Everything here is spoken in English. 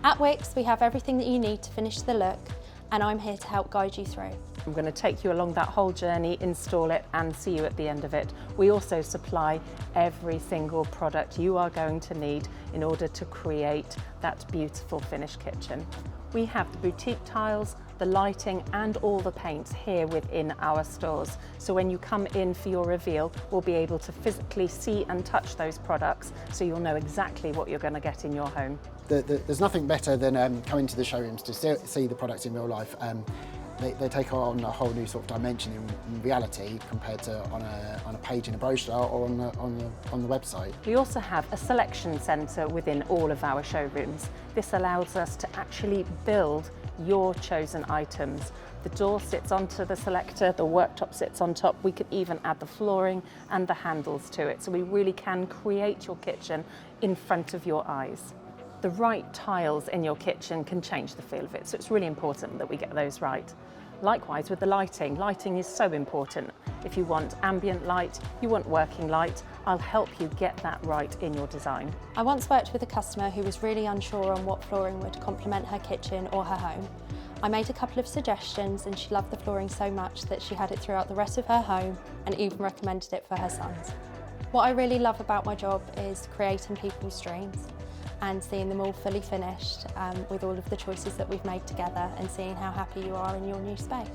At Wickes, we have everything that you need to finish the look, and I'm here to help guide you through. I'm going to take you along that whole journey, install it and see you at the end of it. We also supply every single product you are going to need in order to create that beautiful finished kitchen. We have the boutique tiles, the lighting and all the paints here within our stores. So when you come in for your reveal, we'll be able to physically see and touch those products so you'll know exactly what you're going to get in your home. There's nothing better than coming to the showrooms to see the products in real life. They take on a whole new sort of dimension in reality compared to on a page in a brochure or on the website. We also have a selection centre within all of our showrooms. This allows us to actually build your chosen items. The door sits onto the selector, the worktop sits on top. We can even add the flooring and the handles to it. So we really can create your kitchen in front of your eyes. The right tiles in your kitchen can change the feel of it, so it's really important that we get those right. Likewise with the lighting. Lighting is so important. If you want ambient light, you want working light, I'll help you get that right in your design. I once worked with a customer who was really unsure on what flooring would complement her kitchen or her home. I made a couple of suggestions and she loved the flooring so much that she had it throughout the rest of her home and even recommended it for her sons. What I really love about my job is creating people's dreams and seeing them all fully finished with all of the choices that we've made together and seeing how happy you are in your new space.